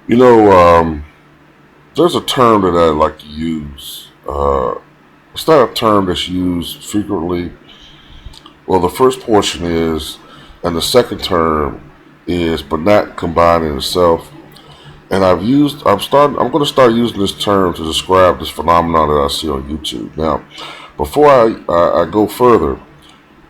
You know, there's a term that I like to use. It's not a term that's used frequently. Well, the first portion is, and the second term is, but not combined in itself. And I'm going to start using this term to describe this phenomenon that I see on YouTube. Now, before I go further,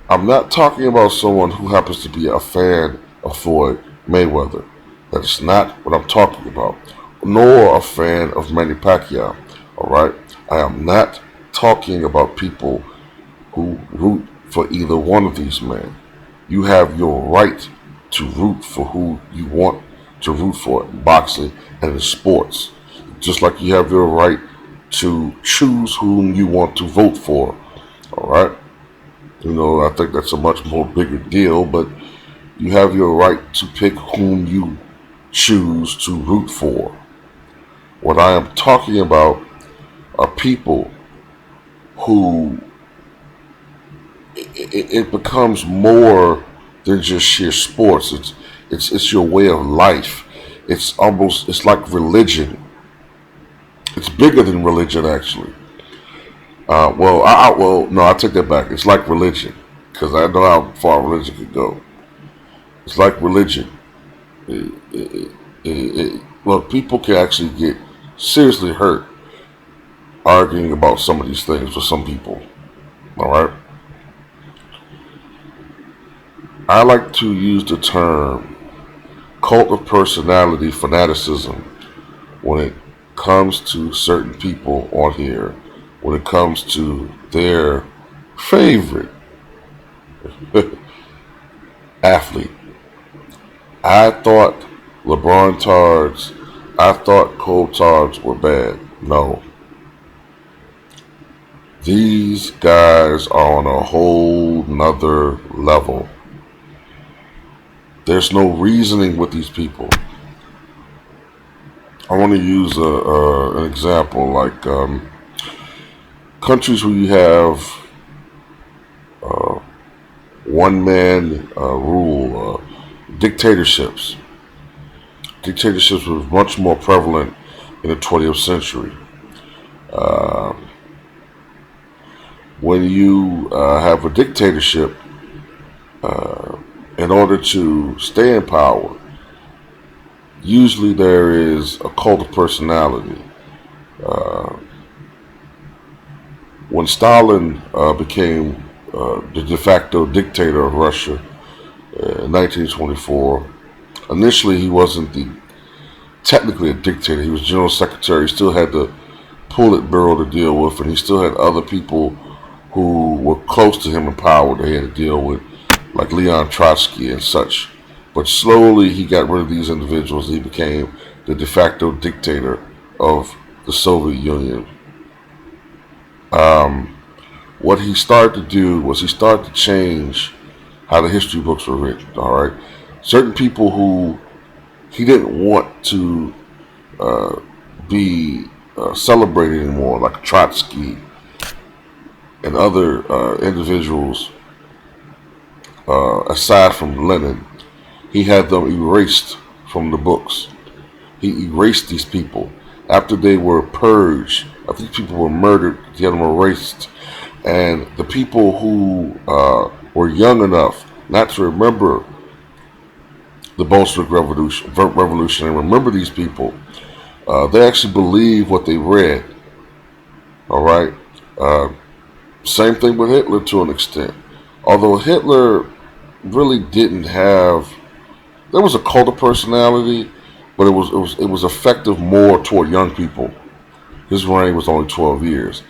I'm not talking about someone who happens to be a fan of Floyd Mayweather. That is not what I'm talking about. Nor a fan of Manny Pacquiao. All right? I am not talking about people who root for either one of these men. You have your right to root for who you want to root for in boxing and in sports. Just like you have your right to choose whom you want to vote for. All right? I think that's a much more bigger deal, but you have your right to pick whom you choose to root for. What I am talking about are people who it becomes more than just sheer sports. It's your way of life. It's like religion. It's bigger than religion actually. No, I take that back. It's like religion because I know how far religion can go. It's like religion. Look, people can actually get seriously hurt arguing about some of these things with some people. All right. I like to use the term cult of personality fanaticism when it comes to certain people on here, when it comes to their favorite athlete. I thought LeBron tards, I thought Cole tards were bad. No. These guys are on a whole nother level. There's no reasoning with these people. I want to use an example like countries where you have uh, one man rule, dictatorships. Dictatorships were much more prevalent in the 20th century. Uh, when you have a dictatorship, uh, in order to stay in power, usually there is a cult of personality. Uh, when Stalin became the de facto dictator of Russia in 1924, initially he wasn't technically a dictator. He was general secretary. He still had the Politburo to deal with, and he still had other people who were close to him in power that he had to deal with, like Leon Trotsky and such. But slowly he got rid of these individuals. He became the de facto dictator of the Soviet Union. Um, what he started to do was he started to change how the history books were written. All right, certain people who he didn't want to uh, be celebrated anymore, like Trotsky and other individuals, aside from Lenin, he had them erased from the books. He erased these people after they were purged. After these people were murdered, he had them erased. And the people who were young enough not to remember the Bolshevik revolution and remember these people, they actually believe what they read. All right. Uh, Same thing with Hitler to an extent. Although Hitler really didn't have, there was a cult of personality, but it was effective more toward young people. His reign was only 12 years,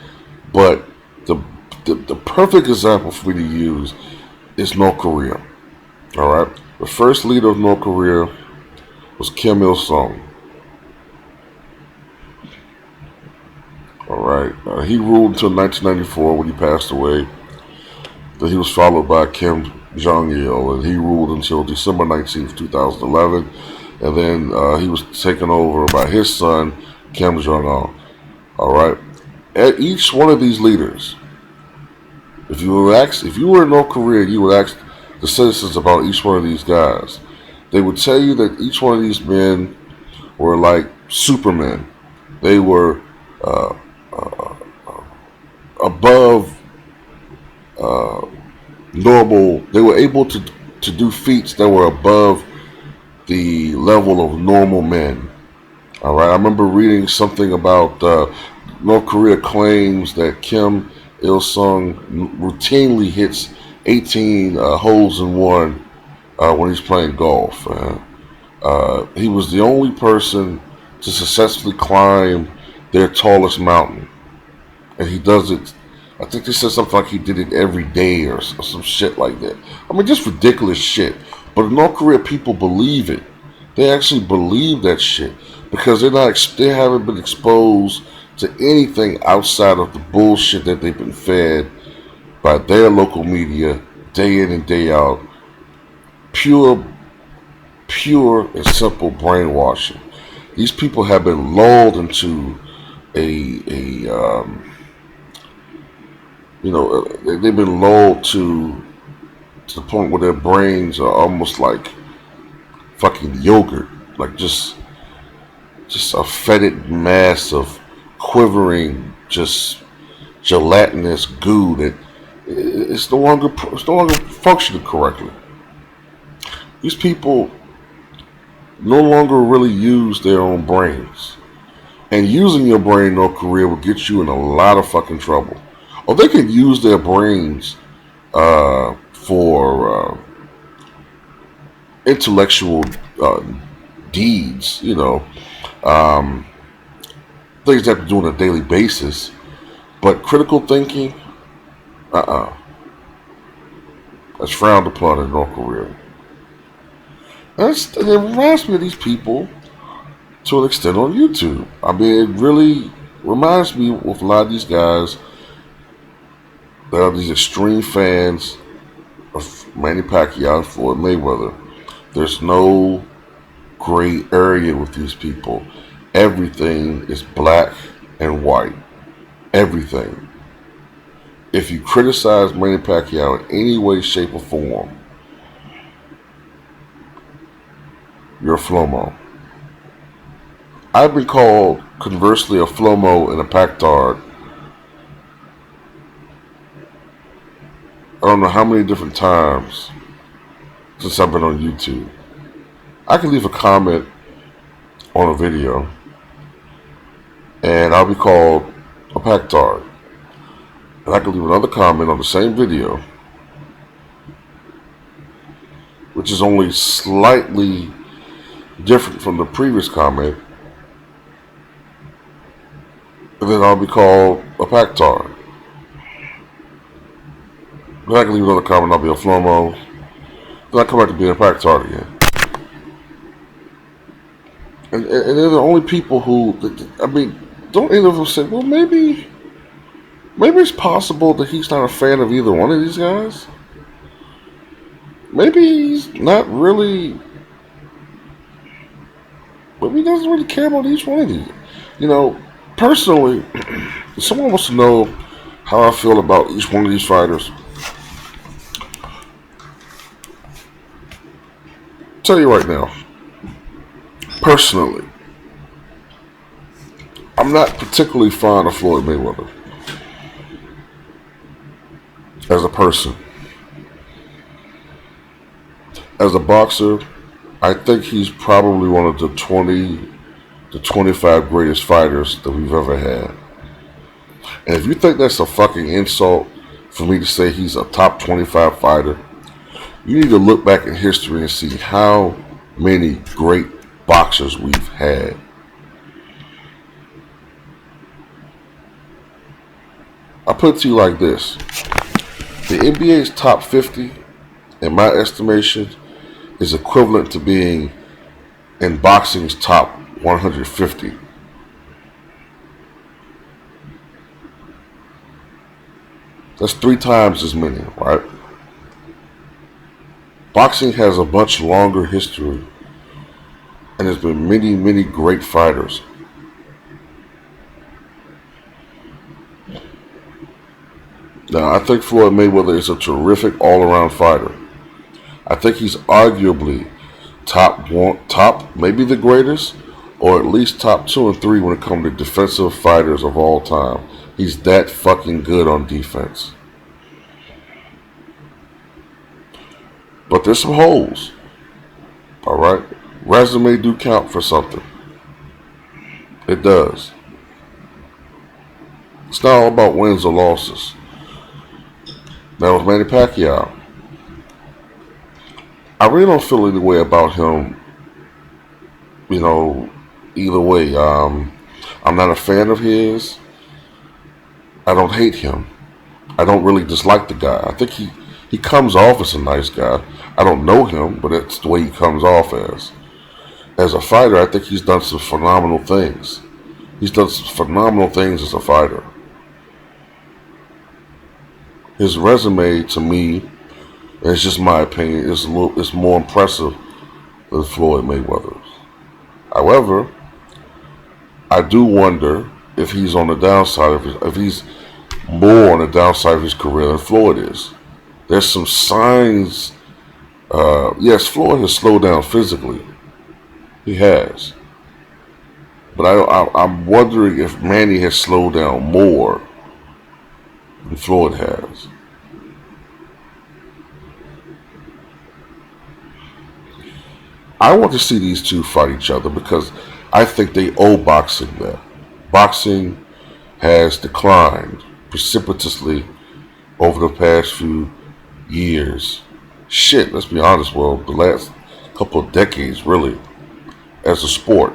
but the the perfect example for me to use is North Korea. All right, the first leader of North Korea was Kim Il Sung. All right, he ruled until 1994 when he passed away. Then he was followed by Kim Jong-il, and he ruled until December 19th, 2011. And then he was taken over by his son, Kim Jong-un. All right. At each one of these leaders, if you were in North Korea, you would ask the citizens about each one of these guys. They would tell you that each one of these men were like supermen. They were uh, uh, above uh, normal. They were able to do feats that were above the level of normal men. All right, I remember reading something about North Korea claims that Kim Il Sung routinely hits 18 holes in one when he's playing golf. He was the only person to successfully climb their tallest mountain, and he does it. I think they said something like he did it every day or some shit like that. I mean, just ridiculous shit. But in North Korea, people believe it. They actually believe that shit because they haven't been exposed to anything outside of the bullshit that they've been fed by their local media day in and day out. Pure, pure and simple brainwashing. These people have been lulled into a they've been lulled to the point where their brains are almost like fucking yogurt, like just a fetid mass of quivering, just gelatinous goo that it's no longer functioning correctly. These people no longer really use their own brains, and using your brain in North Korea will get you in a lot of fucking trouble. Or they could use their brains for intellectual deeds, um, things they have to do on a daily basis. But critical thinking, that's frowned upon in North Korea. And it reminds me of these people to an extent on YouTube. I mean, it really reminds me with a lot of these guys that are these extreme fans of Manny Pacquiao and Floyd Mayweather. There's no gray area with these people. Everything is black and white. Everything. If you criticize Manny Pacquiao in any way, shape, or form, you're a flomo. I've been called, conversely, a flomo and a pactard. I don't know how many different times since I've been on YouTube. I can leave a comment on a video and I'll be called a pactard. And I can leave another comment on the same video, which is only slightly different from the previous comment, and then I'll be called a pactard. Then I can leave another comment, I'll be a flomo. Then I come back to being a pactard again. And they're the only people who, I mean, don't any of them say, well, maybe it's possible that he's not a fan of either one of these guys? Maybe he's not really, maybe he doesn't really care about each one of these. Personally, if someone wants to know how I feel about each one of these fighters, I'll tell you right now, personally, I'm not particularly fond of Floyd Mayweather as a person. As a boxer, I think he's probably one of the 20 to 25 greatest fighters that we've ever had. And if you think that's a fucking insult for me to say he's a top 25 fighter, you need to look back in history and see how many great boxers we've had. I put it to you like this. The NBA's top 50, in my estimation, is equivalent to being in boxing's top 150. That's 3 times as many, right? Boxing has a much longer history, and there's been many, many great fighters. Now, I think Floyd Mayweather is a terrific all-around fighter. I think he's arguably top, maybe the greatest, or at least top 2 and 3 when it comes to defensive fighters of all time. He's that fucking good on defense. But there's some holes. Alright? Resume do count for something. It does. It's not all about wins or losses. Now with Manny Pacquiao, I really don't feel any way about him, either way. I'm not a fan of his. I don't hate him. I don't really dislike the guy. I think he comes off as a nice guy. I don't know him, but it's the way he comes off as. As a fighter, I think he's done some phenomenal things. He's done some phenomenal things as a fighter. His resume, to me, and it's just my opinion, is more impressive than Floyd Mayweather's. However, I do wonder if he's on the downside if he's more on the downside of his career than Floyd is. There's some signs. Yes, Floyd has slowed down physically. He has. But I'm wondering if Manny has slowed down more than Floyd has. I want to see these two fight each other because I think they owe boxing that. Boxing has declined precipitously over the past few years. Shit, let's be honest, well, the last couple of decades, really, as a sport.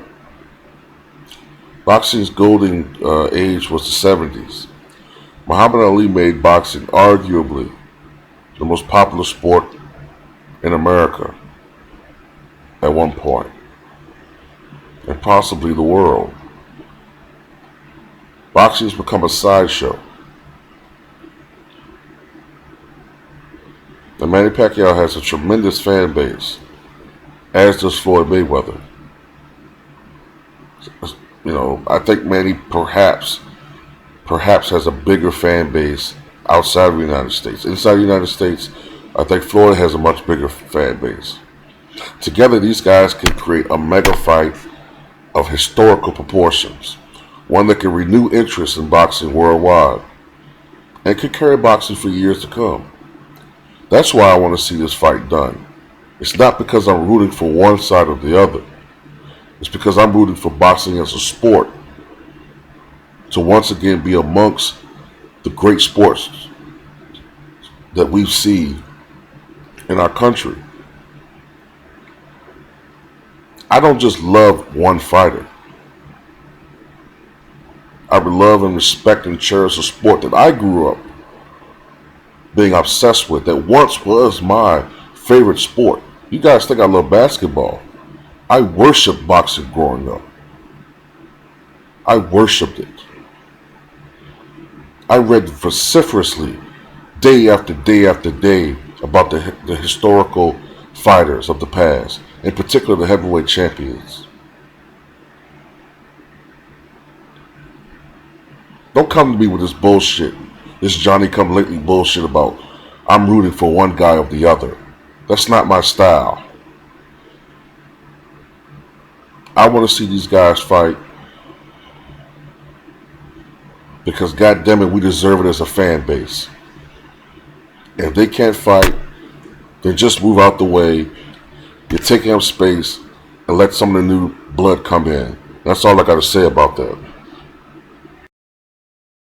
Boxing's golden age was the 70s. Muhammad Ali made boxing arguably the most popular sport in America at one point, and possibly the world. Boxing has become a sideshow. And Manny Pacquiao has a tremendous fan base, as does Floyd Mayweather. I think Manny perhaps has a bigger fan base outside of the United States. Inside the United States, I think Floyd has a much bigger fan base. Together, these guys can create a mega fight of historical proportions, one that can renew interest in boxing worldwide, and could carry boxing for years to come. That's why I want to see this fight done. It's not because I'm rooting for one side or the other. It's because I'm rooting for boxing as a sport to once again be amongst the great sports that we see in our country. I don't just love one fighter. I love and respect and cherish a sport that I grew up being obsessed with, that once was my favorite sport. You guys think I love basketball. I worshiped boxing growing up. I worshiped it. I read vociferously, day after day after day, about the historical fighters of the past, in particular the heavyweight champions. Don't come to me with this bullshit, this Johnny-come-lately bullshit about I'm rooting for one guy or the other. That's not my style. I want to see these guys fight because, goddammit, we deserve it as a fan base. And if they can't fight, then just move out the way. You're taking up space and let some of the new blood come in. That's all I got to say about that.